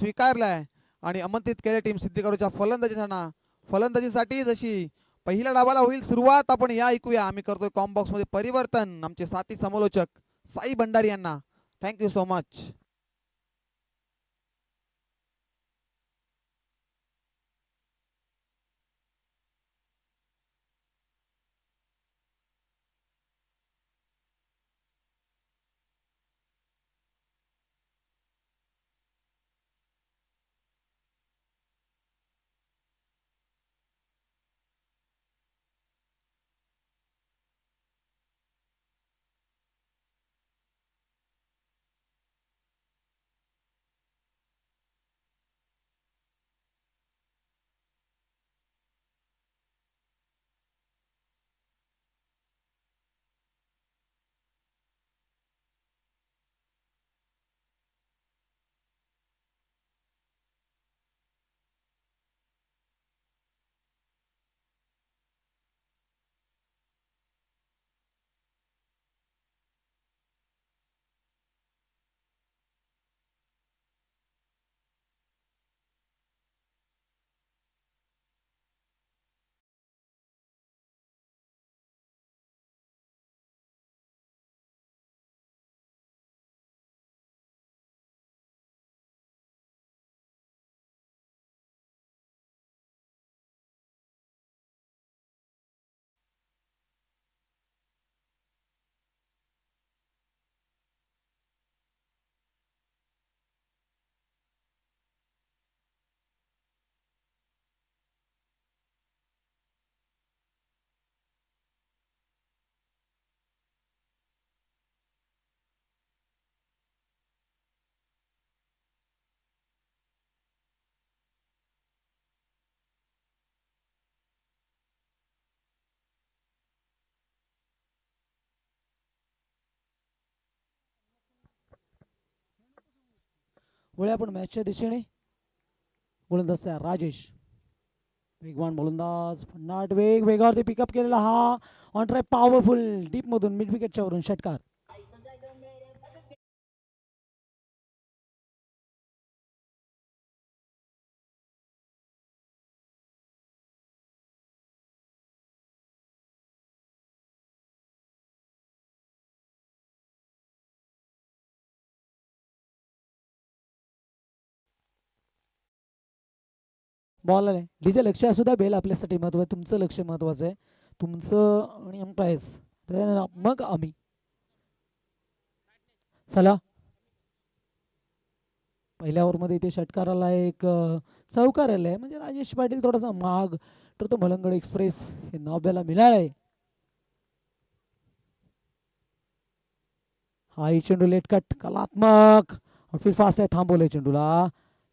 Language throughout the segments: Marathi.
स्वीकारलाय आणि आमंत्रित केले टीम सिद्दीकरूच्या फलंदाजीसाठी जशी पहिल्या डावाला होईल सुरुवात आपण या ऐकूया. आम्ही करतोय कॉम बॉक्स मध्ये परिवर्तन आमचे साथी समालोचक साई भंडारी यांना. Thank you so much. वळूया आपण मॅचच्या दिशेने. गोलंदाज राजेश, वेगवान गोलंदाज, फन्नाट वेग वेगावरती पिकअप केलेला हा ऑन ट्राय पॉवरफुल डीप मधून मिड विकेटच्या वरून षटकार. बॉल आलाय. डीजे लक्ष असू द्या, बेल आपल्यासाठी महत्व आहे, तुमचं लक्ष महत्वाचं आहे, तुमचं आणि अंपायर्स मग आम्ही. चला पहिल्या ओव्हरमध्ये इथे षटकाराला एक चौकार आलाय, म्हणजे राजेश पाटील थोडासा माग तर तो मलंगड एक्सप्रेस हे नाव आपल्याला मिळालंय. हा चेंडू लेट कट कलात्मक आउटफील्ड फास्ट आहे, थांबवलंय चेंडूला,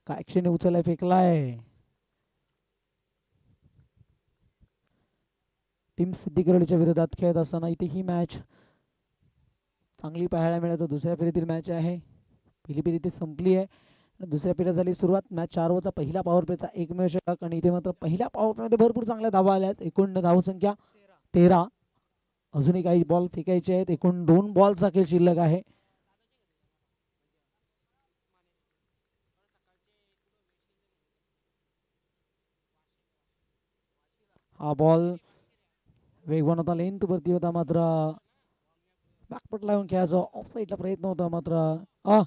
काय क्षणी उचललाय फेकलाय. टीम सिद्दीकरडीच्या विरोधात खेळत असताना इथे ही मॅच चांगली पाहायला मिळत. दुसऱ्या फेरीतील मॅच आहे. पहिली फेरी इथे संपली आहे, दुसऱ्या फेरीत झाली सुरुवात. मॅच 4 ओव्हरचा पहिला पॉवर प्लेचा एकमेव षटक आणि इथे मात्र पहिल्या पॉवर प्लेमध्ये भरपूर चांगल्या धावा आल्या आहेत. एकूण धावसंख्या 13. अजूनही काही बॉल फेकायचे आहेत. एकूण 2 बॉलचा खेळ शिल्लक आहे. हा बॉल वेगवान होता, लेंथ वरती होता, मात्र बॅकपट लावून खेळायचा ऑफ साईडला प्रयत्न होता, मात्र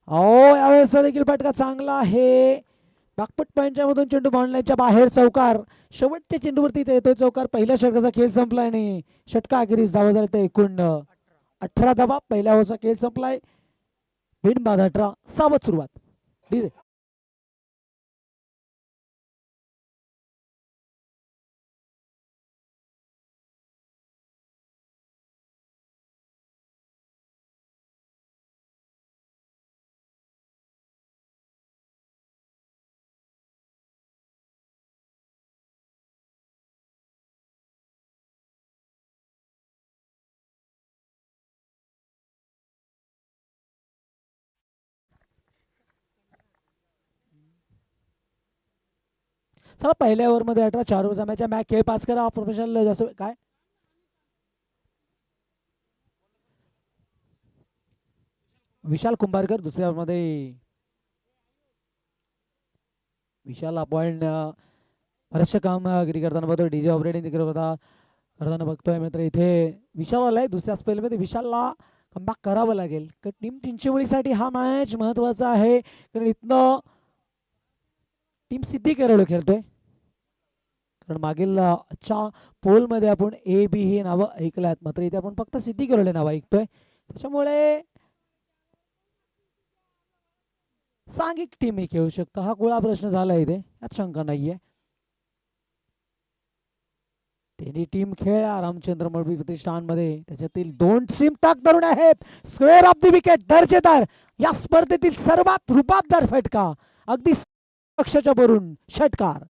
यावेळेस देखील फटका चांगला आहे. बॅकपट पॉईंटच्या मधून चेंडू बाउंड्रीच्या बाहेर चौकार. शेवटच्या चेंडूवरती येतोय चौकार. पहिल्या षटकाचा खेळ संपलाय आणि षटका अखेरीस धावा झाल्या तर एकूण 18 धावा. पहिल्या ओव्हरचा खेळ संपलाय. बिनबाद 18. सावध सुरुवात. डीजे चला पहिल्या ओव्हरमध्ये 18 4 ओव्हरचा मॅच आहे. मॅच खेळ पास करा प्रोफेशनल जास्त काय विशाल कुंभारकर दुसऱ्या ओव्हरमध्ये. विशाल पॉइंट बरेचसे काम करताना बघतो. डीजे ऑपरेटिंग तिकडे होता करताना बघतोय मित्र. इथे विशाल आलाय दुसऱ्या स्पेलमध्ये. विशालला कमबॅक करावं लागेल कारण टीम चिंचवडीसाठी हा मॅच महत्वाचा आहे. कारण इथनं टीम सिद्धी केरळ खेळतोय. कारण मागील आजच्या पोलमध्ये आपण ए बी ही नावं ऐकलं आहेत, मात्र इथे आपण फक्त सिद्धी केरळ नावं ऐकतोय. त्याच्यामुळे सांघिक टीम ही खेळू शकतं. हा गोळा प्रश्न झाला इथे, यात शंका नाहीये. त्यांनी टीम खेळला रामचंद्र मळवी प्रतिष्ठानमध्ये. त्याच्यातील 2 टीम टाक धरून आहेत. स्क्वेअर ऑफ द विकेट दर्जेदार या स्पर्धेतील सर्वात रुबाबदार फटका, अगदी पक्षाच्या भरून षटकार.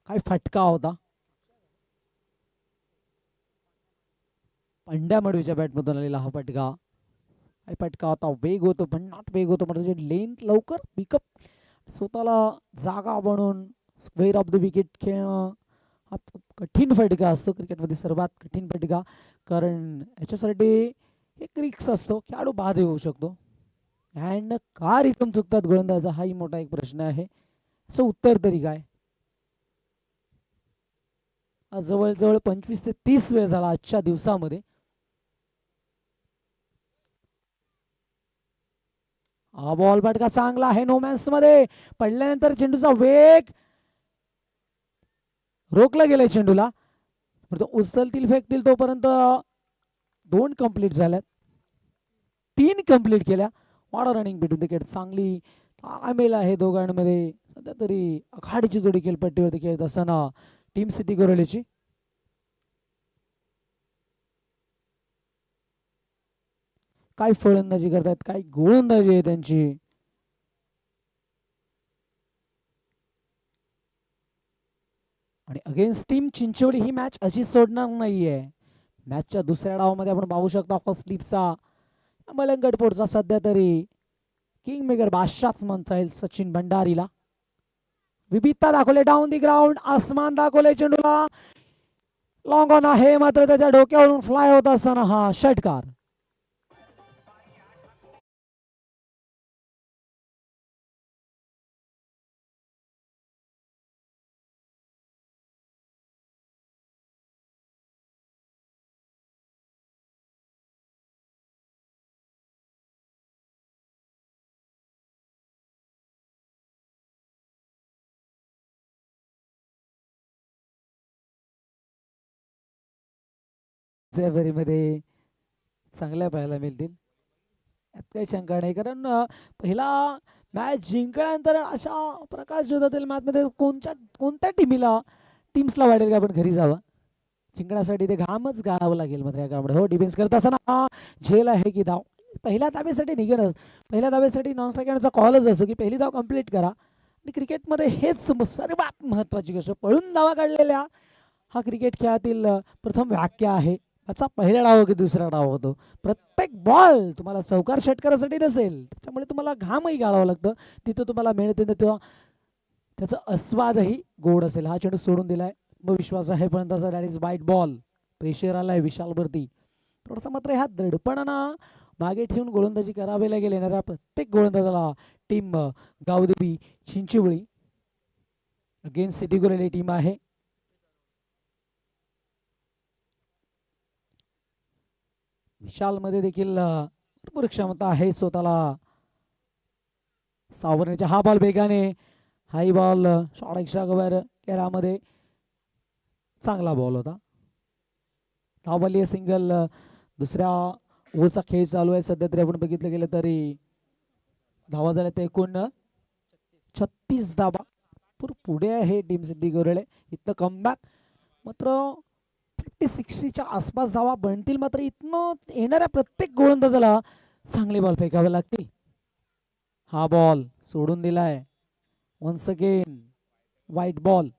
काय फटका होता. पंड्या मडवीच्या बॅटमधून आलेला हा फटका. काय फटका होता. वेग होतो पण नॉट वेग होतो म्हणजे लेंथ लवकर पिकअप, स्वतःला जागा बनवून स्क्वेअर ऑफ द विकेट खेळणं हा कठीण फटका असतो. क्रिकेटमध्ये सर्वात कठीण फटका, कारण याच्यासाठी एक रिक्स असतो. खेळाडू बाद होऊ शकतो. हँड का रिथम चुकतात गोलंदाजा, हाही मोठा एक प्रश्न आहे. याचं उत्तर तरी काय. जवळजवळ 25 ते 30 वेळ झाला आजच्या दिवसामध्ये. हा बॉल फटका चांगला आहे नो मॅन्स मध्ये. पडल्यानंतर चेंडूचा वेग रोखला गेलाय चेंडूला. तो उचलतील फेकतील तोपर्यंत 2 कंप्लीट झाल्यात, 3 कंप्लीट केल्या. What running between wicket. चांगली ताळमेळ आहे दोघांमध्ये. सध्या तरी आखाडीची जोडी खेळपट्टीवरती खेळत असताना टीम सिद्धी कोरोलीची. काय फलंदाजी करतायत, काय गोलंदाजी आहे त्यांची. आणि अगेन्स्ट टीम चिंचवडी ही मॅच अशी सोडणार नाहीये. मॅचच्या दुसऱ्या डावामध्ये आपण पाहू शकता फर्स्ट स्लिपचा मलंगटपोटचा सध्या तरी किंग मेकर बादशाच म्हणता येईल सचिन भंडारीला. विविधता दाखवले डाऊन दी ग्राउंड. आसमान दाखवले चेंडूला. लॉंग ऑन आहे मात्र त्याच्या डोक्यावरून फ्लाय होत असताना हा षटकार. फेरीमध्ये चांगल्या पाहायला मिळतील, यात काही शंका नाही. कारण पहिला मॅच जिंकल्यानंतर अशा प्रकाश ज्योतातील मॅचमध्ये कोणत्या टीम्सला वाटेल की आपण घरी जावं. जिंकण्यासाठी ते घामच गाळावं लागेल मात्र या कामामध्ये. हो, डिफेन्स करत असताना झेल आहे की धाव. पहिल्या धावेसाठी निघणं, पहिल्या धावेसाठी नॉन स्ट्रायकरचा कॉलच असतो की पहिली धाव कंप्लीट करा. आणि क्रिकेटमध्ये हेच सर्वात महत्त्वाची गोष्ट. पळून धावा काढलेल्या हा क्रिकेट खेळातील प्रथम व्याख्या आहे. त्याचा पहिला डाव की दुसरा डाव होतो. प्रत्येक बॉल तुम्हाला चौकार षटकारासाठी नसेल, त्याच्यामुळे तुम्हाला घामही गाळावं लागतं. तिथं तुम्हाला मिळते तेव्हा त्याचा आस्वादही गोड असेल. हा चेंडू सोडून दिलाय, मग विश्वास आहे पण तसा दॅट इज वाईट बॉल. प्रेशर आलाय विशालवरती. थोडासा मात्र ह्या दडपणानं मागे ठेवून गोलंदाजी करावी लागेल येणाऱ्या प्रत्येक गोलंदाजाला. Team Gavdevi Chinchwadi against city Koreli team आहे. विशाल मध्ये देखील भरपूर क्षमता आहे स्वतःला सावरण्याच्या. हा बॉल वेगाने, हाई बॉल शॉर्ट एक्स्ट्रा कव्हर केरामध्ये चांगला बॉल होता. धावबॉल सिंगल. दुसऱ्या ओव्हरचा खेळ चालू आहे सध्या तरी आपण बघितलं गेलं तरी. धावा झाल्या ते एकूण 36 धावा. पुढे आहे टीम सिद्धी गोरेले. इथं कमबॅक मात्र 50-60च्या आसपास धावा बनतील. मात्र इथनं येणाऱ्या प्रत्येक गोलंदाजाला चांगले बॉल फेकावे लागतील. हा बॉल सोडून दिलाय. वन्स अगेन वाईट बॉल.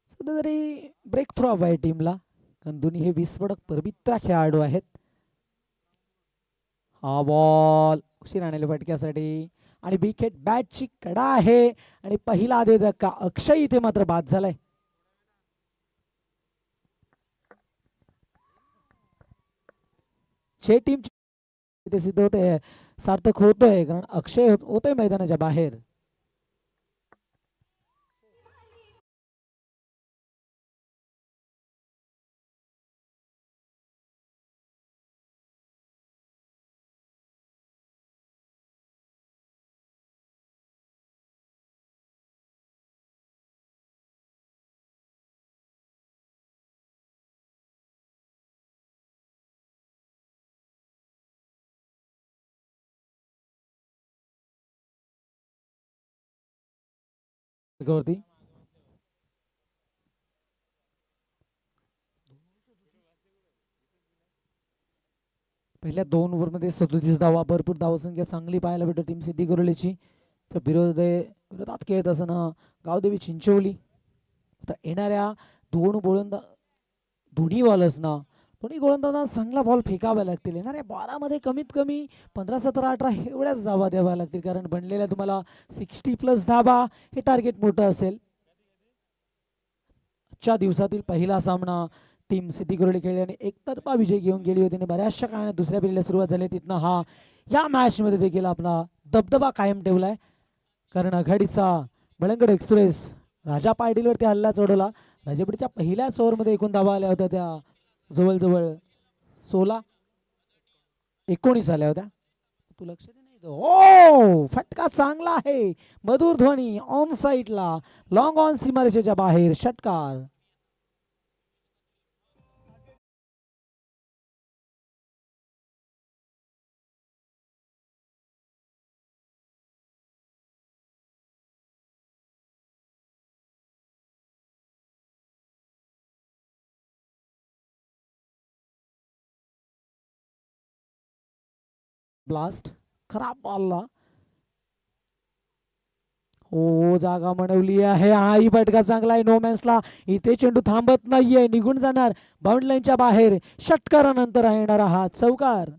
सध्या तरी ब्रेक थ्रू हवा आहे टीमला, कारण दोन्ही हे विस्फोटक पवित्रा खेळाडू आहेत. हा बॉल उशीर आणले फटक्यासाठी आणि विकेट बॅटची कडा आहे आणि पहिला आधी धक्का. अक्षय इथे मात्र बाद झालाय. जे टीम इथे सिद्ध होते सार्थक होतोय, कारण अक्षय होतोय मैदानाच्या बाहेर. वरती पहिल्या 2 ओव्हरमध्ये 37 धावा, भरपूर धावसंख्या चांगली पाहायला भेटते टीम सिद्धी गोरलेची. तर विरोधात खेळत असताना गावदेवी चिंचोली. आता येणाऱ्या दोन्ही बॉलर्सना दोन्ही गोलंदाजांना चांगला बॉल फेकावा लागतील. येणाऱ्या 12 कमीत कमी 15, 17, 18 एवढ्याच धावा द्याव्या लागतील, कारण बनलेल्या तुम्हाला 60+ धावा हे टार्गेट मोठं असेल. आजच्या दिवसातील पहिला सामना टीम सिद्धी गोरले खेळली आणि एकतर्फा विजय घेऊन गेली होती आणि बऱ्याचशा काळाने दुसऱ्या पिढीला सुरुवात झाली. तिथनं या मॅच मध्ये देखील आपला दबदबा कायम ठेवलाय, कारण आघाडीचा बळंगड एक्सप्रेस राजा पाटीलवरती हल्ला चढवला. राजापीडच्या पहिल्याच ओव्हरमध्ये एकूण धावा आल्या होत्या त्या जवळजवळ 19 आल्या होत्या. तू लक्ष दे नाही. ओ फटका चांगला आहे, मधुर ध्वनी ऑन साईडला, लॉंग ऑन सीमारेषेच्या बाहेर षटकार. ब्लास्ट खराब बॉलला हो जागा म्हणवली आहे. हाही फटका चांगला आहे नो मॅन्सला. इथे चेंडू थांबत नाहीये, निघून जाणार बाउंड्री लाईनच्या बाहेर. षटकारानंतर येणारा हा चौकार.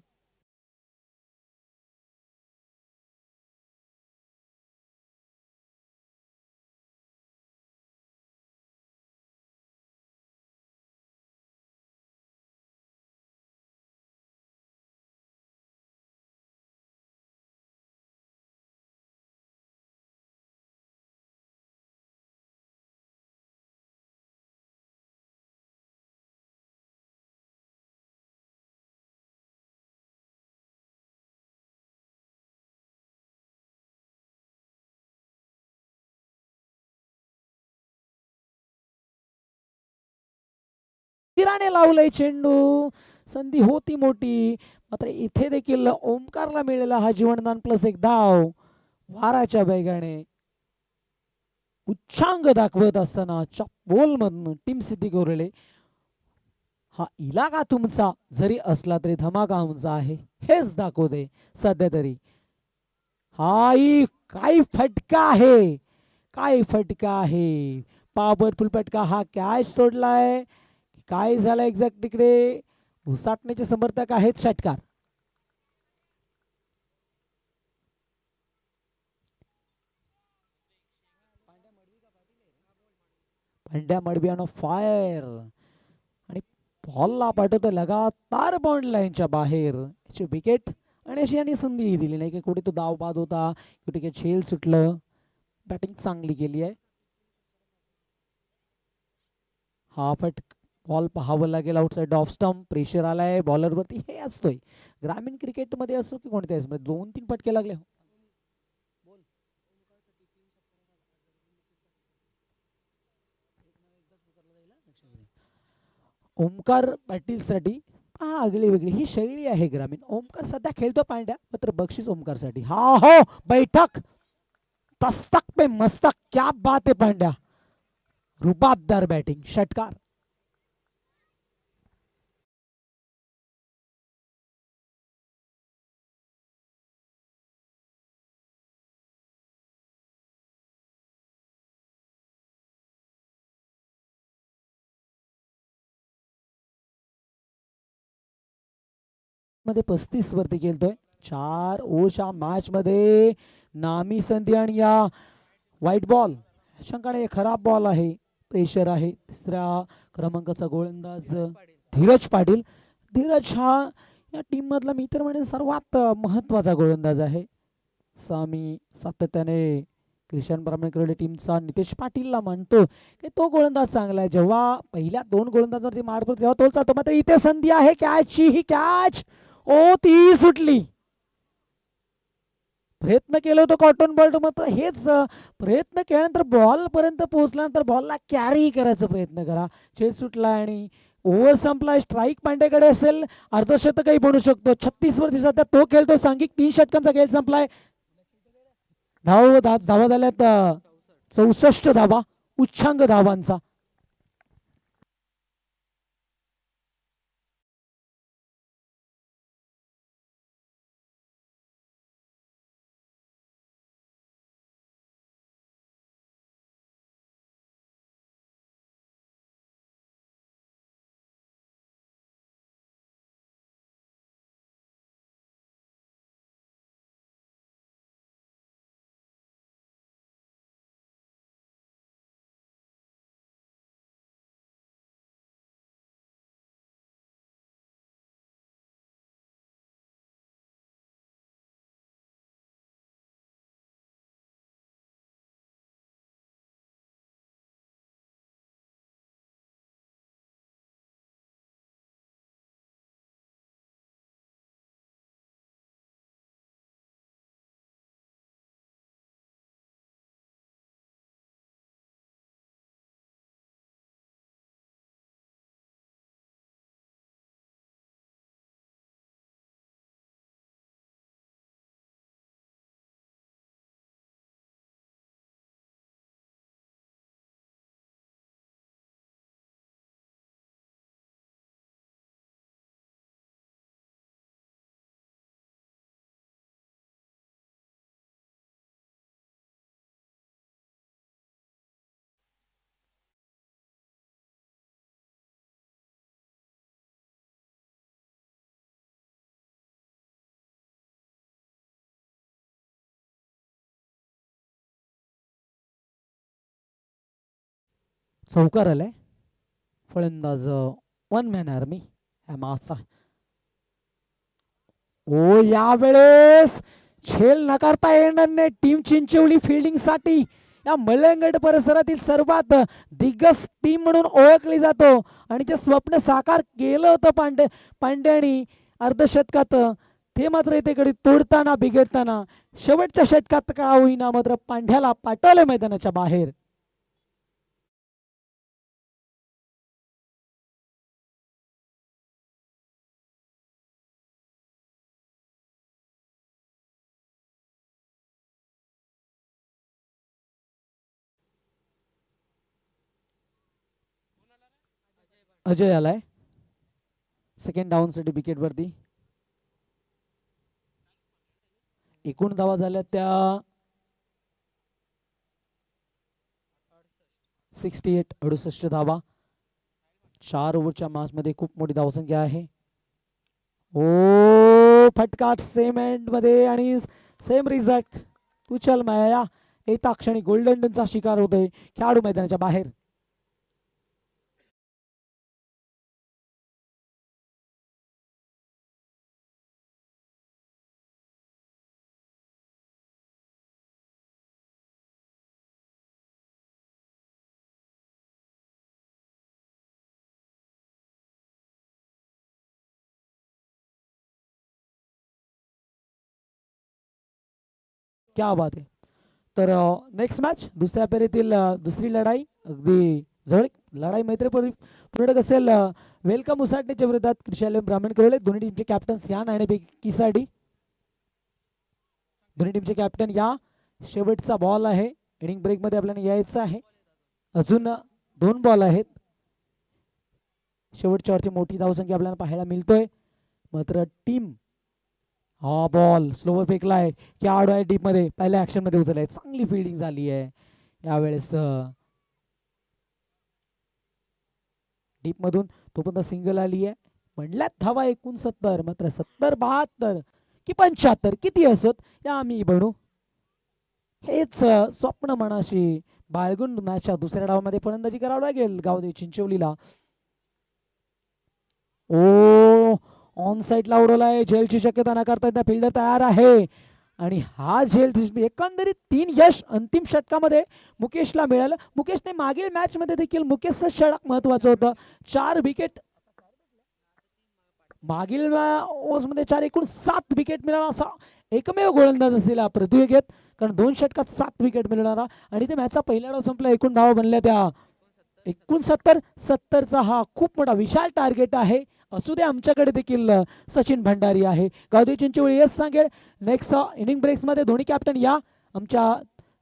तिराने लावलंय चेंडू, संधी होती मोठी, मात्र इथे देखील ओमकारला मिळालेला हा जीवनदान प्लस 1 धाव. वाराच्या वेगाने उच्चांक दाखवत असताना बोल मधून टीम सिद्धी गोरले हा इलाका तुमचा जरी असला तरी धमाका आमचा आहे हेच दाखवते सध्या तरी. हाई काय फटका आहे, काय फटका आहे, पॉवरफुल फटका. हा कॅच सोडलाय, काय झालं एक्झॅक्ट तिकडे. उसाटण्याचे समर्थक आहेत षटकार. पांड्या मडवियानो फायर आणि बॉलला पाठवतो लगातार बाउंड्री लाईनच्या बाहेर. याची विकेट आणि अशी यांनी संधीही दिली नाही की कुठे तो दाव बाद होता, कुठे काही झेल सुटलं. बॅटिंग चांगली केली आहे. हा बॉल पाहावं लागेल आउटसाइड ऑफ स्टंप. प्रेशर आलाय बॉलरवरती. हे असतोय ग्रामीण क्रिकेटमध्ये असो की कोणत्याही 2-3 फटके लागले. ओमकार पाटील साठी हा आगळी वेगळी ही शैली आहे ग्रामीण. ओमकार सध्या खेळतो पांड्या, मात्र बक्षीस ओमकारसाठी. हा हो, बैठक तस्तक पे मस्तक, क्या बात आहे पांड्या. रुबाबदार बॅटिंग, षटकार. मध्ये 35 वरती खेळतोय. 4 ओव्हरच्या मॅच मध्ये नामी संधी आणि या व्हाईट बॉल शंकाने खराब बॉल आहे. प्रेशर आहे. तिसऱ्या क्रमांकाचा गोलंदाज धीरज पाटील. धीरज हा या टीम मधला मी तर म्हणेन सर्वात महत्वाचा गोलंदाज आहे. सामी सातत्याने क्रिशन ब्राह्मणकर टीमचा नितेश पाटीलला म्हणतो की तो गोलंदाज चांगला आहे. जेव्हा पहिल्या 2 गोलंदाजांवरती मार पडतो तेव्हा तो चालतो. मात्र इथे संधी आहे कॅचची. ही कॅच ओ ती सुटली. प्रयत्न केला होतो कॉटन बॉल, मात्र हेच प्रयत्न केल्यानंतर बॉल पर्यंत पोहोचल्यानंतर बॉलला कॅरी करायचा प्रयत्न करा. चेस सुटला आणि ओव्हर संपला. स्ट्राईक पांड्याकडे असेल, अर्धशतकही बनू शकतो. 36 वरती सध्या तो खेळतो. सांघिक 3 षटकांचा खेळ संपलाय. धावा झाल्यात 64 धावा, उच्चांक धावांचा. चौकार आलाय. फलंदाज 1 मॅन आर्मी ह्या मागचा. ओ यावेळेस खेळ नकारता येणार नाही टीम चिंचवली फिल्डिंग साठी. या मलंगड परिसरातील सर्वात दिग्गज टीम म्हणून ओळखली जातो आणि ते स्वप्न साकार केलं होतं पांड्यानी अर्धशतकात. ते मात्र इथे तोडताना बिघडताना शेवटच्या षटकात का होईना मात्र पांड्याला पाठवलं मैदानाच्या बाहेर. अजय आलाय सेकंड डाऊन साठी विकेट वरती. एकूण धावा झाल्या त्या 68 धावा. 4 ओव्हरच्या मॅच मध्ये खूप मोठी धावसंख्या आहे. ओ फटका सेम एंड मध्ये आणि सेम रिझल्ट. कुचल माया एका क्षणी गोल्डन डनचा शिकार होतोय. खेळाडू मैदानाच्या बाहेर. क्या बात आहे. तर नेक्स्ट मॅच दुसऱ्या फेरीतील दुसरी लढाई अगदी जवळ लढाई मैत्रीपूर्ण असेल. वेलकम उसाटण्याच्या विरोधात कृषालय ब्राह्मण करोले. दोन्ही टीमचे कॅप्टन्स या नाणेफेकीसाठी. दोन्ही टीमचे कॅप्टन या. शेवटचा बॉल आहे. इनिंग ब्रेक मध्ये आपल्याला यायचं आहे. अजून 2 बॉल आहेत. शेवटच्या वरची मोठी धावसंख्या आपल्याला पाहायला मिळतोय. मात्र टीम हा बॉल स्लोवर फेकलाय की आडो आहे डीप मध्ये. पहिल्या ऍक्शन मध्ये उचललाय. चांगली फिल्डिंग झाली आहे यावेळेस. डीप मधून तोपर्यंत सिंगल आली आहे. म्हणल्यात धावा 69. मात्र 70, 72 की 75 किती असत या आम्ही बनू. हेच स्वप्न मनाशी बाळगून मॅचच्या दुसऱ्या डावामध्ये फलंदाजी करावं लागेल गावदेवी चिंचवलीला. ओ ऑन साईडला उडवलाय. झेलची शक्यता नाकारता येत नाही. फिल्डर तयार आहे आणि हा झेल एकंदरीत 3 यश अंतिम षटकामध्ये मुकेशला मिळालं. मुकेशने मागील मॅच मध्ये देखील मुकेशचं षटक महत्वाचं होतं. 4 विकेट मागील ओव्हर्स मध्ये 4 एकूण 7 विकेट मिळाला असा एकमेव गोलंदाज असलेला पृथ्वी घेत. कारण 2 षटकात 7 विकेट मिळणारा आणि ते मॅचचा पहिला डाव संपला. एकूण धावा बनल्या त्या 69. 70चा हा खूप मोठा विशाल टार्गेट आहे. असू दे आमच्याकडे देखील सचिन भंडारी आहे. गावदेवी चिंचवली येस सांगेल. नेक्स्ट इनिंग ब्रेक्स मध्ये दोन्ही कॅप्टन या. आमच्या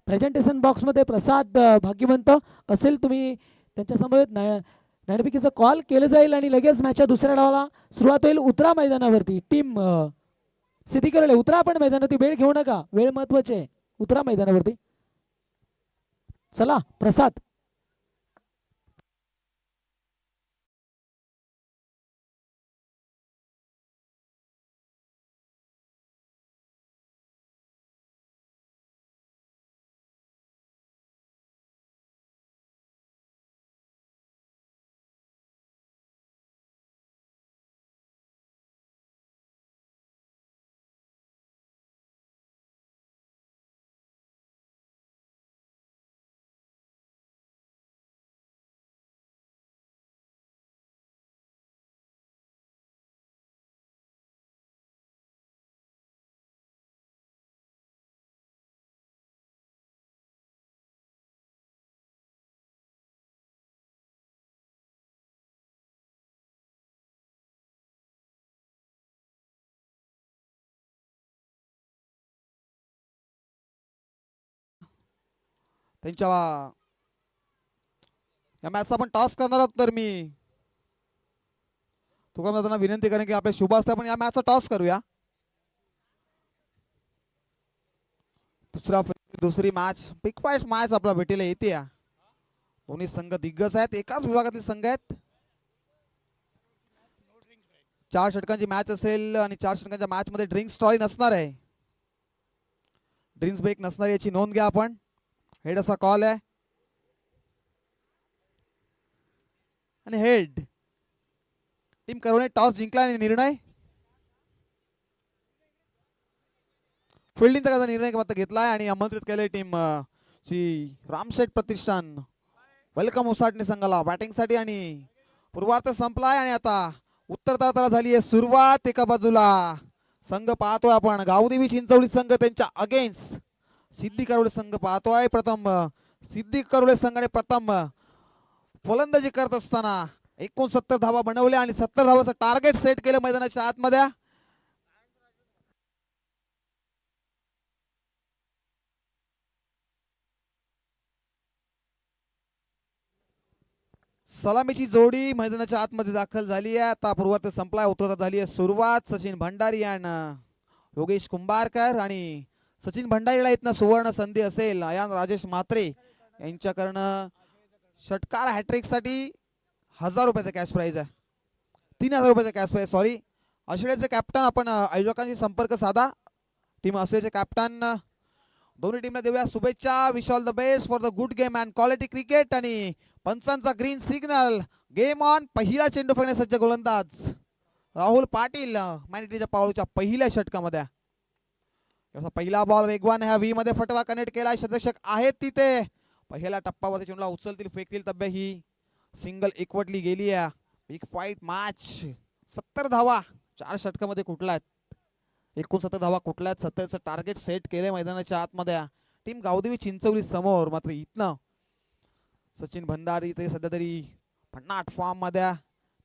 प्रेझेंटेशन बॉक्स मध्ये प्रसाद भाग्यवंत असेल. तुम्ही त्यांच्या समवेत नाणेफेकीचा कॉल केलं जाईल आणि लगेच मॅचच्या दुसऱ्या डावाला सुरुवात होईल. उतरा मैदानावरती. टीम सिद्धी करेल. उतरा आपण मैदानावरती. वेळ घेऊ नका. वेळ महत्वाची आहे. उतरा मैदानावरती. चला प्रसाद. त्यांच्या या मॅचचा आपण टॉस करणार आहोत. तर मी तुकाराम दादांना विनंती करेन की आपले शुभ असते आपण या मॅचचा टॉस करूया. दुसरी मॅच बिग फाईट मॅच आपला भेटीला येते. दोन्ही संघ दिग्गज आहेत. एकाच विभागातील संघ आहेत. 4 षटकांची मॅच असेल आणि 4 षटकांच्या मॅच मध्ये ड्रिंक्स ट्रॉली नसणार आहे. ड्रिंक्स ब्रेक नसणार याची नोंद घ्या आपण. हेड असा कॉल आहे आणि हेड. टीम करवणे टॉस जिंकला आणि निर्णय फिल्डिंगचा निर्णय मात्र घेतलाय आणि आमंत्रित केले टीम श्री रामशेठ प्रतिष्ठान वेलकम उसाटणे संघाला बॅटिंगसाठी. आणि पूर्वार्ध संपलाय आणि आता उत्तरार्धाला झाली आहे सुरुवात. एका बाजूला संघ पाहतोय आपण गावदेवी चिंचवली संघ त्यांच्या अगेन्स्ट सिद्धी करोले संघ पाहतोय. प्रथम सिद्धी करोले संघाने प्रथम फलंदाजी करत असताना 69 धावा बनवल्या आणि 70 धावाचं टार्गेट सेट केलं मैदानाच्या आतमध्ये. सलामीची जोडी मैदानाच्या आतमध्ये दाखल झाली आहे. आता पूर्वार्ध संपलाय. उत्तरार्ध झाली आहे सुरुवात. सचिन भंडारी आणि योगेश कुंभारकर आणि सचिन भंडारीला इथनं सुवर्ण संधी असेल. अयान राजेश म्हात्रे यांच्याकडनं षटकार हॅट्रिक साठी 1000 रुपयाचा कॅश प्राइज आहे. 3000 रुपयाचा कॅश प्राइज. सॉरी. ऑस्ट्रेलियाचे कॅप्टन आपण आयोजकांशी संपर्क साधा. टीम ऑस्ट्रेलियाचे कॅप्टन दोन्ही टीमला देऊया शुभेच्छा. Wish all the best for the good game and quality cricket. आणि पंचांचा ग्रीन सिग्नल. Game on. पहिला चेंडू फेकण्यास सज्ज गोलंदाज राहुल पाटील मॅनिटीच्या पावलच्या पहिल्या षटकामध्ये. पहिला बॉल वेगवान ह्या व्ही मध्ये फटवा कनेक्ट केला. सदस्यक आहेत तिथे. पहिल्या टप्प्यावरती चेंडूला उचलतील फेकतील तब्या ही सिंगल एकवटली गेली आहे. Big fight match. 70 धावा 4 षटकामध्ये कुठल्यात. 69 धावा कुठल्यात. 70चं टार्गेट सेट केले मैदानाच्या आतमध्ये टीम गावदेवी चिंचवली समोर. मात्र इथनं सचिन भंडारी ते सध्या तरी भन्नाट फॉर्म मध्ये.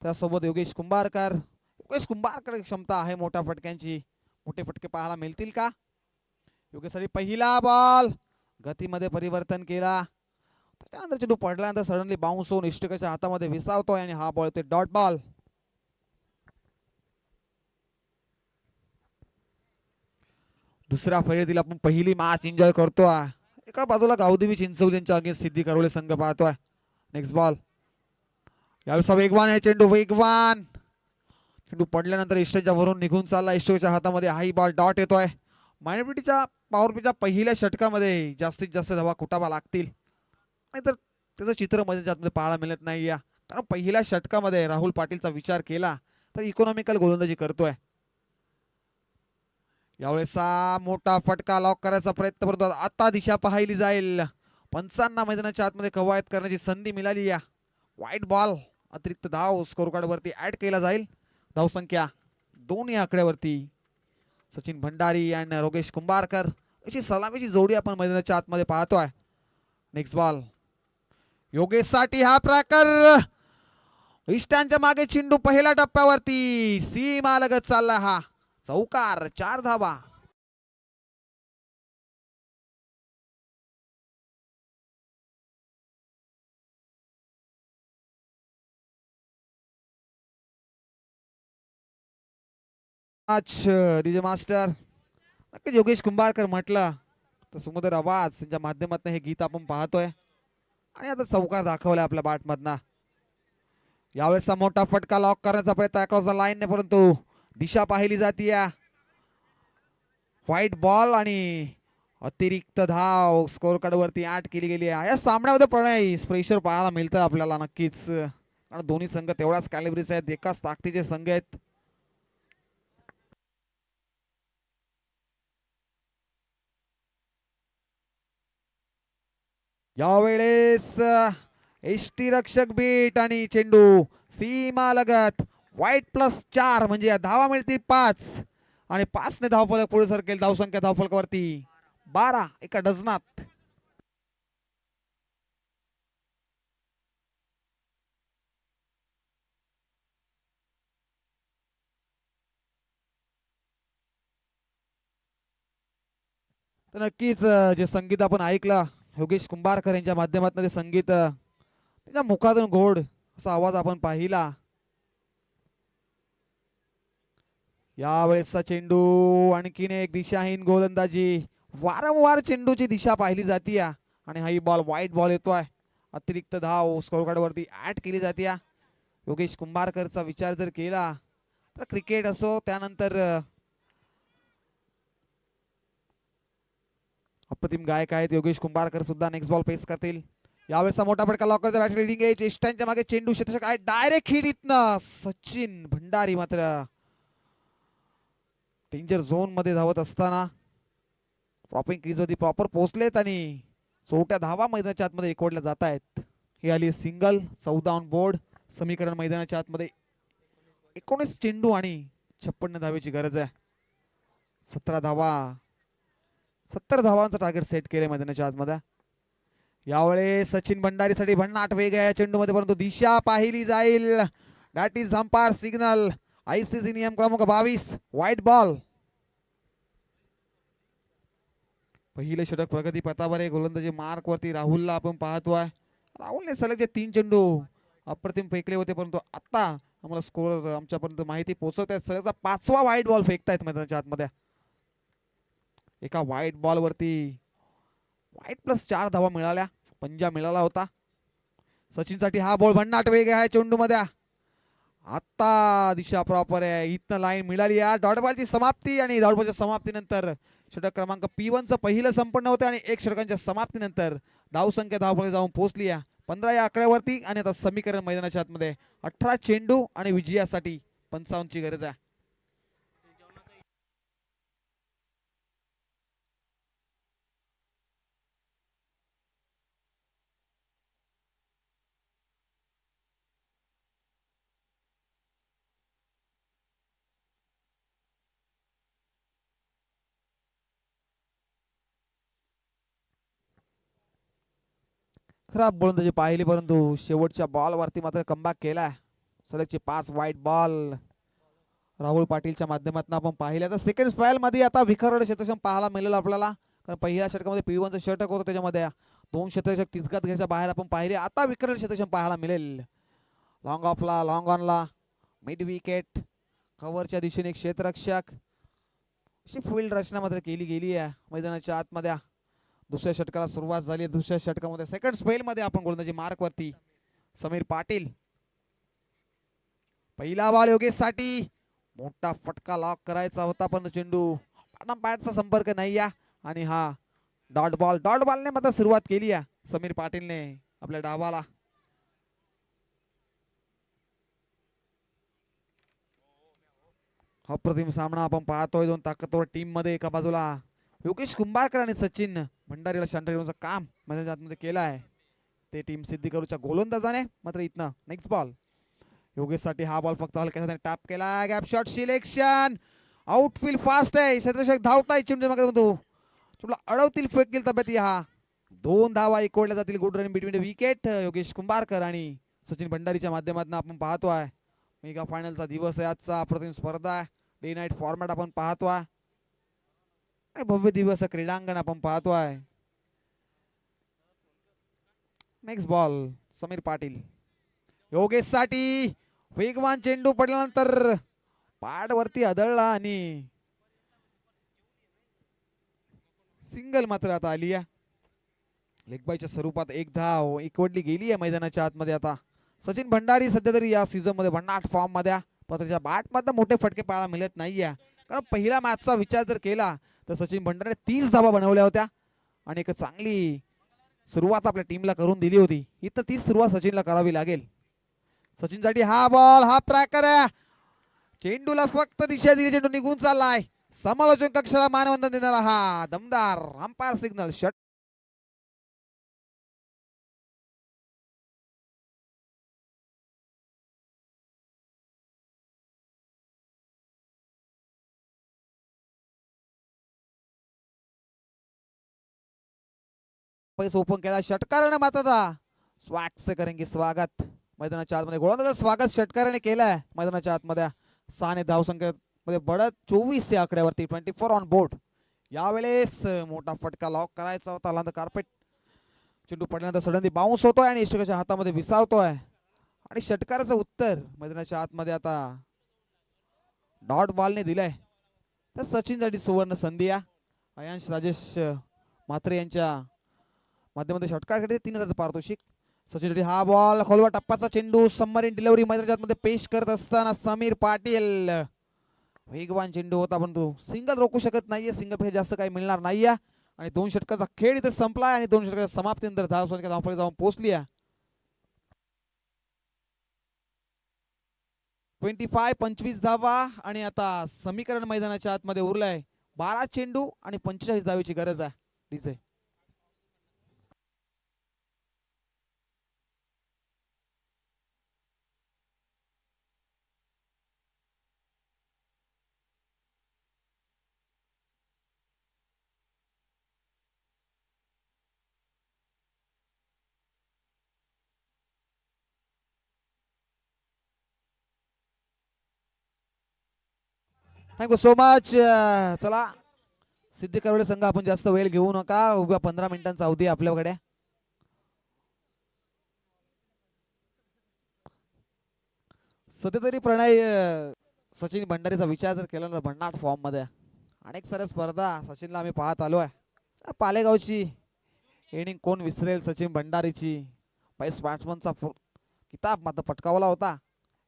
त्यासोबत योगेश कुंभारकर. योगेश कुंभारकर क्षमता आहे मोठ्या फटक्यांची. मोठे फटके पाहायला मिळतील का? योगेशसाठी पहिला बॉल, गतीमध्ये परिवर्तन केला. त्यानंतर चेंडू पडल्यानंतर सडनली बाउन्स होऊन इष्टकाच्या हातामध्ये विसावतोय आणि हा बॉल ते डॉट बॉल. दुसऱ्या फळीतील आपण पहिली मॅच एन्जॉय करतोय. एका बाजूला गावदेवी चिंचवली यांच्या अगेन्स्ट सिद्धी करवले संघ पाहतोय. नेक्स्ट बॉल, यावेळेस वेगवान आहे चेंडू, वेगवान चेंडू पडल्यानंतर इष्टच्या वरून निघून चालला इष्टच्या हातामध्ये. हाही बॉल डॉट येतोय. मायनॉरिटीच्या पॉवर प्लेच्या पहिल्या षटकामध्ये जास्तीत जास्त धावा कुटावा लागतील, नाहीतर त्याचं चित्र मध्ये पाहायला मिळत नाही. या कारण पहिल्या षटकामध्ये राहुल पाटीलचा विचार केला तर इकॉनॉमिकल गोलंदाजी करतोय. यावेळेस मोठा फटका लॉक करायचा प्रयत्न करतो. आता दिशा पाहिली जाईल. पंचांना मैदानाच्या आतमध्ये कवायत करण्याची संधी मिळाली. या वाईट बॉल, अतिरिक्त धाव स्कोर कार्ड वरती ऍड केला जाईल. धाव संख्या 2 या आकड्यावरती. सचिन भंडारी आणि योगेश कुंभारकर अशी सलामीची जोडी आपण मैदानाच्या आतमध्ये पाहतोय. नेक्स्ट बॉल, योगेश साठी हा प्रकार. इष्टांच्या मागे चेंडू पहिल्या टप्प्यावरती सीमा लगत चालला. हा चौकार, 4 धावा. डीजे मास्टर, नक्कीच योगेश कुंभारकर म्हटलं तर सुमधुर आवाज त्यांच्या माध्यमातून हे गीत आपण पाहतोय आणि आता चौकार दाखवलाय आपल्या बॅट मधना. यावेळेसचा मोठा फटका लॉक करण्याचा प्रयत्न अक्रॉस द लाईन ने, परंतु दिशा पाहिली जाते. व्हाईट बॉल आणि अतिरिक्त धाव स्कोर कार्ड वरती 8 केली गेली आहे. या सामन्यामध्ये प्रणय प्रेशर पाहायला मिळतं आपल्याला नक्कीच, कारण दोन्ही संघ तेवढाच कॅलिबरीचे आहेत, एकाच ताकदीचे संघ आहेत. यावेळेस एसटी रक्षक बीट आणि चेंडू सीमा लगत. वाईट +4 म्हणजे धावा मिळतील 5 आणि 5 ने धावफलक पुढे सरकेल. धावसंख्या धावफलकावरती 12 एका डझनात. तर नक्कीच जे संगीत आपण ऐकलं योगेश कुंभारकर यांच्या माध्यमातून, ते संगीत त्याच्या मुखातून गोड असा आवाज आपण पाहिला. यावेळेसचा चेंडू, आणखीन एक दिशाहीन गोलंदाजी. वारंवार चेंडूची दिशा पाहिली जाते आणि हा बॉल व्हाईट बॉल येतोय. अतिरिक्त धाव स्कोर कार्ड वरती ऍड केली जाते. योगेश कुंभारकरचा विचार जर केला तर क्रिकेट असो, त्यानंतर अप्रतिम गायक आहेत योगेश कुंभारकर सुद्धा. नेक्स्ट बॉल पेस करतील. यावेळेसचा मोठा फटका लॉक करता बॅट रीडिंग एज. इष्टांच्या मागे चेंडू शतक आहे. डायरेक्ट हिट इथनं. सचिन भंडारी मात्र डेंजर झोन मध्ये धावत असताना प्रॉपिंग क्रीज वरती प्रॉपर पोहोचलेत आणि चौट्या धावा मैदानाच्या आतमध्ये एकवडल्या जात आहेत. ही आली सिंगल. 14 on board. समीकरण मैदानाच्या आतमध्ये 19 चेंडू आणि 56 धावेची गरज आहे. 17 धावा, 70 धावांचं टार्गेट सेट केलंय मैदानाच्या आतमध्ये. यावेळेस सचिन भंडारीसाठी भन्नाट वेग आहे चेंडूमध्ये, परंतु दिशा पाहिली जाईल. That is umpire signal. ICC नियम क्रमांक 22 व्हाईट बॉल. पहिले षटक प्रगती पथावर गोलंदाजी मार्क वरती राहुलला आपण पाहतोय. राहुलने सलगचे 3 चेंडू अप्रतिम फेकले होते, परंतु आता आम्हाला स्कोर आमच्यापर्यंत माहिती पोहोचवत आहेत. सलगचा 5वा व्हाईट बॉल फेकतायत मैदानाच्या आतमध्ये. एका व्हाईट बॉल वरती व्हाईट +4 धावा मिळाल्या. पंजा मिळाला होता. सचिनसाठी हा बॉल. भन्नाट वेग आहे चेंडू मध्ये. आता दिशा प्रॉपर आहे. इथनं लाईन मिळाली. डॉट बॉलची समाप्ती आणि डॉट बॉलच्या समाप्तीनंतर षटक क्रमांक P1 चं पहिलं संपन्न होतं आणि 1 षटकांच्या समाप्तीनंतर धावसंख्या धावफलकावर जाऊन पोहोचली 15 या आकड्यावरती. आणि आता समीकरण मैदानाच्या आतमध्ये 18 चेंडू आणि विजयासाठी 55 ची गरज आहे. खराब गोलंदाजी पाहिली, परंतु शेवटच्या बॉल वरती मात्र कमबॅक केलाय. सलगचे 5 वाईट बॉल राहुल पाटीलच्या माध्यमातून आपण पाहिल्या. तर सेकंड स्पेल मध्ये आता विखरड क्षेत्रक्षम पाहायला मिळेल आपल्याला, कारण पहिल्या षटकामध्ये P1चं षटक होतं, त्याच्यामध्ये 2 क्षेत्रक्षक तिसगात घ्यायच्या बाहेर आपण पाहिले. आता विखरड क्षेत्रक्षम पाहायला मिळेल. लॉंग ऑफला, लॉंग ऑनला, मिड विकेट, कव्हरच्या दिशेने एक क्षेत्ररक्षक, अशी फील्ड रचना मात्र केली गेली आहे मैदानाच्या आतमध्ये. दुसऱ्या षटकाला सुरुवात झाली. दुसऱ्या षटकामध्ये सेकंड स्पेल मध्ये आपण गोलंदाजी मार्क वरती समीर पाटील. पहिला बॉल योगेश साठी, मोठा फटका लॉक करायचा होता पण चेंडू बॅटचा संपर्क नाही या, आणि हा डॉट बॉलने मात्र सुरुवात केली आहे समीर पाटीलने आपल्या डावाला. अप्रतिम सामना आपण पाहतोय दोन ताकदवर टीम मध्ये. एका बाजूला योगेश कुंभारकर आणि सचिन भंडारीला शांत ठेवण्याचं काम मैदानाच्या आतमध्ये केलं आहे ते टीम सिद्दीकरूच्या गोलंदाजाने. मात्र इथनं नेक्स्ट बॉल योगेश साठी. हा बॉल फक्त हलक्याने टॅप केला. Gap shot selection, outfield fast आहे. क्षेत्ररक्षक धावताय चेंडू म्हणतो चेंडूला अडवतील, फेकतील तब्येत. हा 2 धावा एकवडल्या जातील. Good run between wicket. Yogesh Kumbharkar आणि सचिन भंडारीच्या माध्यमातून आपण पाहतोय. मेगा फायनलचा दिवस आहे आजचा. अप्रतिम स्पर्धा आहे. डे नाईट फॉर्मॅट आपण पाहतोय. भव्य दिवस क्रीडांगण आपण पाहतोय. नेक्स्ट बॉल समीर पाटील योगेश साठी. वेगवान चेंडू पडल्यानंतर पाड वरती आदळला आणि सिंगल मात्र आता आली आहे. लेगबाईच्या स्वरूपात एक धाव एकवडली गेली आहे मैदानाच्या आतमध्ये. आता सचिन भंडारी सध्या तरी या सीझन मध्ये भन्नाट फॉर्म मध्ये, पण त्याच्या बॅट मध्ये मोठे फटके पाहायला मिळत नाहीये. कारण पहिल्या मॅचचा विचार जर केला तर सचिन भंडारी 30 धावा बनवल्या होत्या आणि एक चांगली सुरुवात आपल्या टीमला करून दिली होती. इथं तीच सुरुवात सचिनला करावी लागेल. सचिन साठी हा बॉल, हा ट्रॅकर आहे. चेंडूला फक्त दिशा दिली, चेंडू निघून चाललाय. समालोचन कक्षाला मानवंदन देणारा हा दमदार अंपायर सिग्नल शट. ओपन केला षटकाराने. मात्र स्वॅग से करेंगे स्वागत मैदानाच्या आतमध्ये. गोलंदाजाचं स्वागत षटकाराने केलंय मैदानाच्या आतमध्ये. 6 धावसंख्या मध्ये बढत 24 या आकड्यावरती. 24 ऑन बोर्ड. यावेळेस मोठा फटका लॉक करायचा होता. लांद कार्पेट चेंडू पडल्यानंतर सडनली बाउन्स होतोय आणि इष्टकाच्या हातामध्ये विसावतोय आणि षटकाराचं उत्तर मैदानाच्या आतमध्ये आता डॉट बॉलने दिलंय. तर सचिनसाठी सुवर्ण संधी आहे. अयांश राजेश म्हात्रे यांच्या माध्यमातून षटकार 3000 पारितोषिक. सचिनसाठी हा बॉल, खोलवा टप्प्याचा चेंडू, सबमरीन डिलिव्हरी मैदानाच्या आतमध्ये पेश करत असताना समीर पाटील. वेगवान चेंडू होता पण तो सिंगल रोखू शकत नाहीये. सिंगल पेक्षा जास्त काही मिळणार नाहीये आणि 2 षटकाचा खेळ इथे संपलाय आणि 2 षटकाच्या समाप्तीनंतर धावफलक जाऊन पोहोचली आहे. 25 धावा आणि आता समीकरण मैदानाच्या आतमध्ये उरलाय. 12 चेंडू आणि 45 धावेची गरज आहे डीजे. Thank you so much. चला सिद्धी करवडे संघ, आपण जास्त वेळ घेऊ नका. उभ्या 15 मिनिटांचा अवधी आपल्याकडे. सध्या तरी प्रणय सचिन भंडारीचा विचार जर केला ना, भन्नाट फॉर्म मध्ये अनेक साऱ्या स्पर्धा सचिनला आम्ही पाहत आलोय. पालेगावची इनिंग कोण विसरेल सचिन भंडारीची. बेस्ट बॅट्समनचा किताब मात्र पटकावला होता.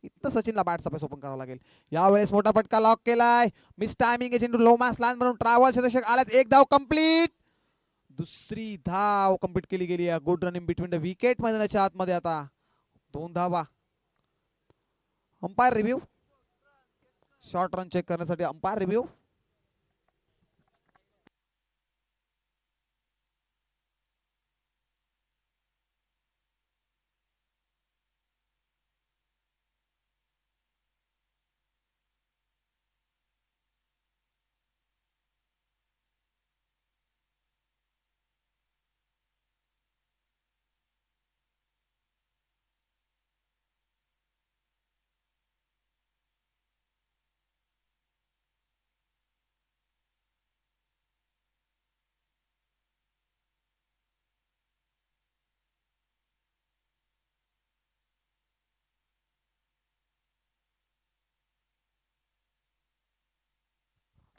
इथं सचिनला बॅटचा पैस ओपन करावा लागेल. यावेळेस मोठा फटका लॉक केलाय. मिस टायमिंग चेंडू लो मॅच लाईन म्हणून ट्रॅव्हल क्षेत्ररक्षक आल्यात. एक धाव कंप्लीट. दुसरी धाव कंप्लीट केली गेली आहे. Good run in between the wicket मैदानाच्या आतमध्ये. आता 2 धावा. Umpire review, short run check करण्यासाठी अंपायर रिव्ह्यू.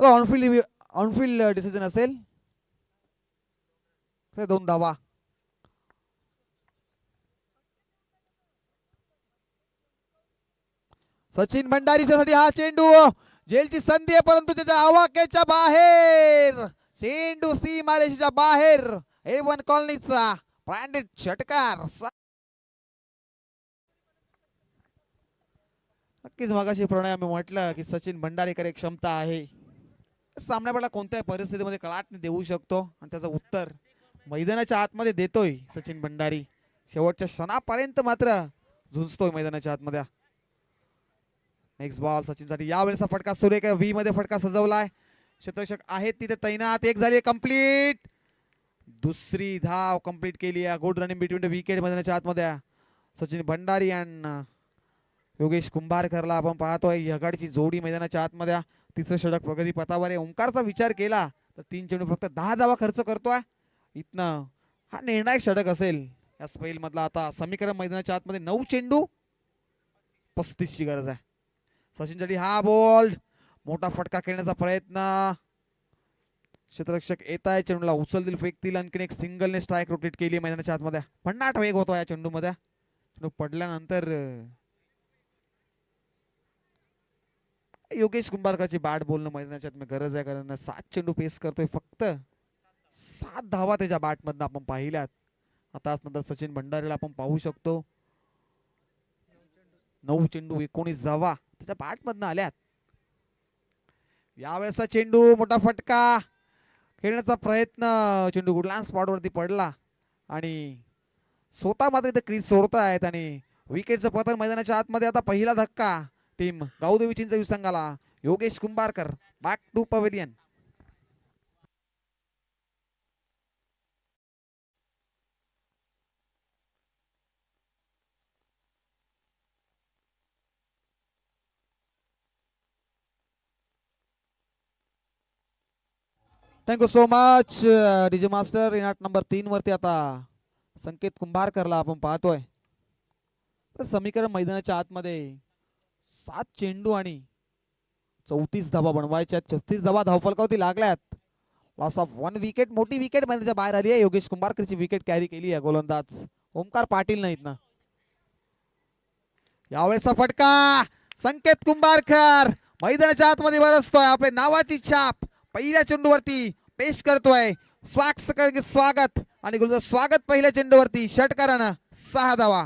पक्क ऑनफिल्ड डिसिजन असेल. 2 धावा. सचिन भंडारीसाठी हा चेंडू जेलची संधी आहे, परंतु त्याच्या आवाक्याच्या बाहेर. चेंडू सीमारेषेच्या बाहेर. A1 कॉलनीचा ब्रँडेड षटकार. नक्कीच मगाशी प्रणय आम्ही म्हटलं की सचिन भंडारीकर एक क्षमता आहे, सामन्याला कोणत्याही परिस्थितीमध्ये कलाटणी देऊ शकतो आणि त्याचं उत्तर मैदानाच्या आतमध्ये देतोय सचिन भंडारी. शेवटच्या क्षणापर्यंत मात्र झुंजतोय मैदानाच्या आतमध्ये. Next ball सचिनसाठी. यावेळेचा फटका सुरेख व्ही मध्ये फटका सजवलाय. क्षेत्ररक्षक आहेत तिथे तैनात. एक झाली कंप्लीट. दुसरी धाव कंप्लीट केली आहे. Good running between the wicket मैदानाच्या आतमध्ये. सचिन भंडारी आणि योगेश कुंभारकरला आपण पाहतोय यगाडची जोडी मैदानाच्या आतमध्ये. तिसरं षटक प्रगती पथावर आहे. ओंकारचा विचार केला तर 3 चेंडू फक्त 10 धावा खर्च करतोय. इथनं हा निर्णायक षटक असेल या स्पेल मधला. आता समीकरण मैदानाच्या आतमध्ये 9 चेंडू 35 ची गरज आहे. सचिनसाठी हा बॉल. मोठा फटका खेळण्याचा प्रयत्न. क्षेत्ररक्षक येत आहे. चेंडूला उचलतील फेकतील. आणखीन एक सिंगलने स्ट्राईक रोटेट केली मैदानाच्या आतमध्ये. भन्नाट वेग होतो या चेंडूमध्ये. चेंडू पडल्यानंतर योगेश कुंभारकरची बॅट बोलणं मैदानाच्या आत गरज आहे, कारण 7 चेंडू पेस करतोय. फक्त 7 धावा त्याच्या बॅट मधनं आपण पाहिल्यात. आता नंतर सचिन भंडारीला आपण पाहू शकतो 9 चेंडू 19 धावा त्याच्या बॅट मधनं आल्यात. यावेळेचा चेंडू मोठा फटका खेळण्याचा प्रयत्न. चेंडू गुडलँड स्पॉट वरती पडला आणि स्वतः मात्र इथे क्रीज सोडतायत आणि विकेटचं पतन मैदानाच्या आतमध्ये. आता पहिला धक्का टीम गावदेवी चिंचवी संघाला. Yogesh Kumbharkar back to pavilion. Thank you so much DJ master. इनाट नंबर 3 वरती आता संकेत कुंभारकरला आपण पाहतोय. तर समीकरण मैदानाच्या आतमध्ये 7 चेंडू आणि 34 धावा बनवायच्या. 36 धावा धावफलकावरती लागल्यात. Loss of 1 wicket. मोठी विकेट मैदानाच्या बाहेर आली आहे. योगेश कुंभारकरची विकेट कॅरी केली आहे गोलंदाज ओमकार पाटील नाहीत ना. यावेळेचा फटका. संकेत कुंभारकर मैदानाच्या आतमध्ये बरसतोय. आपल्या नावाची छाप पहिल्या चेंडूवरती पेश करतोय. स्वागत आणि गोलंदाज स्वागत पहिल्या चेंडूवरती षटकारानं 6 धावा.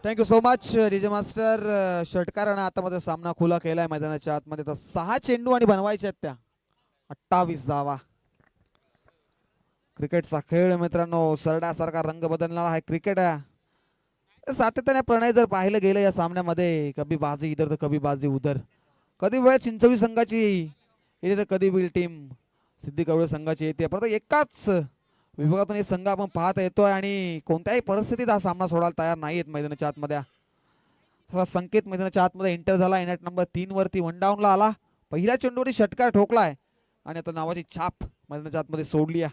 Thank you so much DJ master. षटकारानं आता मध्ये सामना खुला केलाय मैदानाच्या आतमध्ये. तर 6 चेंडू आणि बनवायच्या त्या 28 धावा. क्रिकेटचा खेळ मित्रांनो सरड्यासारखा रंग बदलणारा हा क्रिकेट आहे. सातत्याने प्रणय जर पाहिलं गेलं या सामन्यामध्ये, कभी बाजी इधर तर कभी बाजी उधर. कधी वेळ चिंचवी संघाची येते तर कधी वेळ टीम सिद्धी कवळे संघाची येते. परंतु एकाच विभागातून हे संघ आपण पाहता येतोय आणि कोणत्याही परिस्थितीत हा सामना सोडायला तयार नाहीयेत मैदानाच्या आतमध्ये. तसा संकेत मैदानाच्या आतमध्ये एंटर झाला. इनॅट नंबर 3 वरती 1 डाऊनला आला. पहिल्या चेंडूवरती षटकार ठोकलाय आणि आता नावाची छाप मैदानाच्या आतमध्ये सोडली आहे.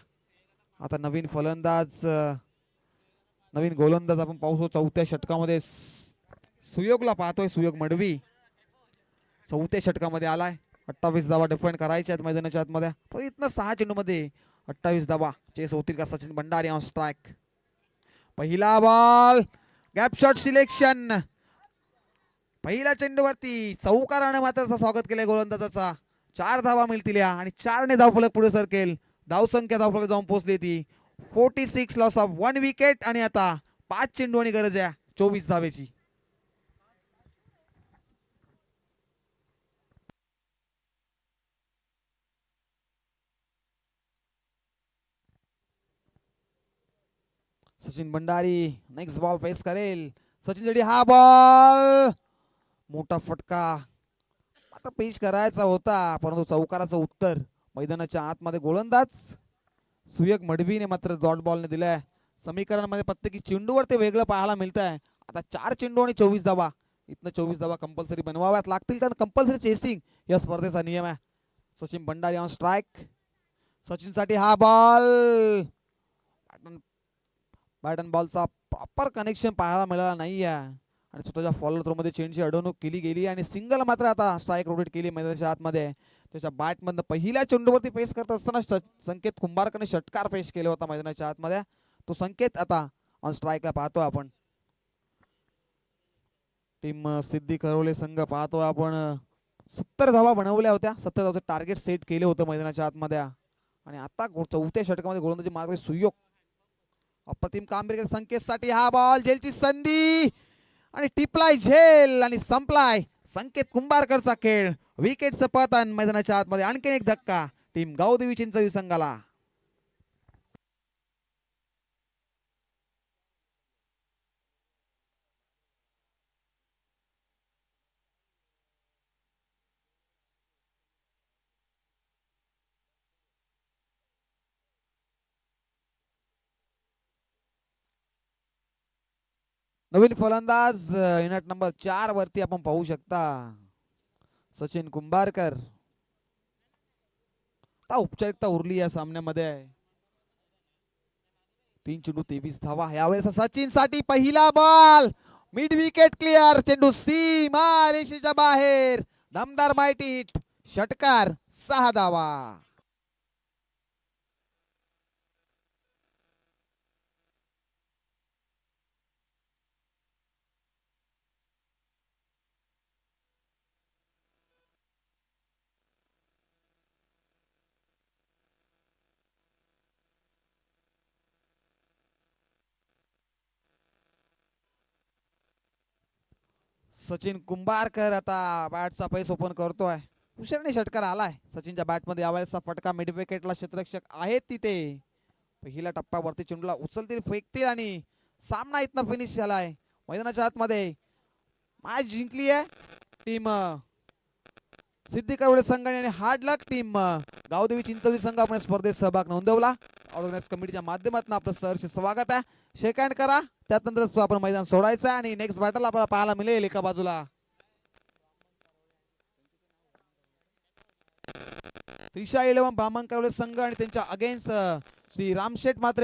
आता नवीन फलंदाज नवीन गोलंदाज आपण पाहू. चौथ्या षटकामध्ये सुयोगला पाहतोय. सुयोग मडवी चौथ्या षटकामध्ये आलाय. 28 धावा डिफेंड करायच्या आहेत मैदानाच्या आतमध्ये. पण इथनं 6 चेंडूमध्ये 28 धावा चेस होतील का? Sachin Bhandari on strike. पहिला बॉल गॅप शॉट सिलेक्शन. पहिल्या चेंडूवरती चौकाराने मात्र स्वागत केलंय गोलंदाजाचा. 4 धावा मिळतील या आणि 4 ने धावफलक पुढे सरकेल. धावसंख्या धावफलक जाऊन पोहोचली ती 46. लॉस ऑफ 1 विकेट आणि आता 5 चेंडू आणि गरज आहे 24 धावेची. Sachin Bhandari next ball face करेल. सचिन साठी हा बॉल. मोठा फटका मात्र पेश करायचा होता, परंतु चौकाराचं उत्तर मैदानाच्या आतमध्ये गोलंदाज सुयोग मडवीने मात्र डॉट बॉलने दिलाय. समीकरणामध्ये प्रत्येकी चेंडूवर ते वेगळं पाहायला मिळत आहे. आता 4 चेंडू आणि 24 धावा इथनं 24 धावा कंपल्सरी बनवाव्यात लागतील, कारण कंपल्सरी चेसिंग या स्पर्धेचा नियम आहे. Sachin Bhandari on strike. सचिनसाठी हा बॉल बॅटन बॉलचा प्रॉपर कनेक्शन पाहायला मिळाला नाही आहे आणि स्वतःच्या फॉलो थ्रोमध्ये चेंडची अडवणूक केली गेली आणि सिंगल मात्र आता स्ट्राईक रोटेट केली मैदानाच्या आतमध्ये. त्याच्या बॅटमधनं पहिल्या चेंडूवरती पेस करत असताना संकेत कुंभारकरने षटकार पेश केला होता मैदानाच्या आतमध्ये. तो संकेत आता ऑन स्ट्राईकला पाहतो आपण. टीम सिद्धी करवले संघ पाहतो आपण. 70 धावा बनवल्या होत्या, 70 धावाचं टार्गेट सेट केले होतं मैदानाच्या आतमध्ये आणि आता चौथ्या षटकामध्ये गोलंदाजी मार्ग सुयोग. अप्रतिम कामगिरी संकेतसाठी हा बॉल, झेलची संधी आणि टिपलाय झेल आणि संपलाय संकेत कुंभारकरचा खेळ. विकेटचं पतन मैदानाच्या आतमध्ये. आणखीन एक धक्का टीम गावदेवी चिंचोली संघाला. नवीन फलंदाज युनिट नंबर 4 वरती आपण पाहू शकता सचिन कुंभारकर. औपचारिकता उरली या सामन्यामध्ये. 3 चेंडू 23 धावा. यावेळेस सचिन साठी पहिला बॉल, मिड विकेट क्लिअर, चेंडू सीमा रेषेच्या बाहेर, दमदार माहिती हिट, षटकार, 6 धावा. सचिन कुंभारकर आता बॅटचा पैस ओपन करतोय. उशिराने षटकार आलाय सचिनच्या बॅटमध्ये. यावेळेसचा फटका मिड विकेटला क्षेत्ररक्षक आहेत तिथे. पहिल्या टप्प्यावरती चेंडूला उचलतील, फेकतील आणि सामना इथनं फिनिश झालाय. मैदानाच्या आतमध्ये मॅच जिंकली आहे टीम सिद्धी करवडे संघ आणि हार्ड लक टीम गावदेवी चिंचोली संघ आपण स्पर्धेत सहभाग नोंदवला. ऑर्गनाइज कमिटीच्या माध्यमातून आपलं सहर्ष स्वागत आहे. शेक हँड करा, त्यानंतर आपण मैदान सोडायचं आणि नेक्स्ट बॅटल आपल्याला पाहायला मिळेल. एका बाजूला त्रिशा 11 ब्राह्मण करवले संघ आणि त्यांच्या अगेन्स्ट श्री रामशेठ मात्रे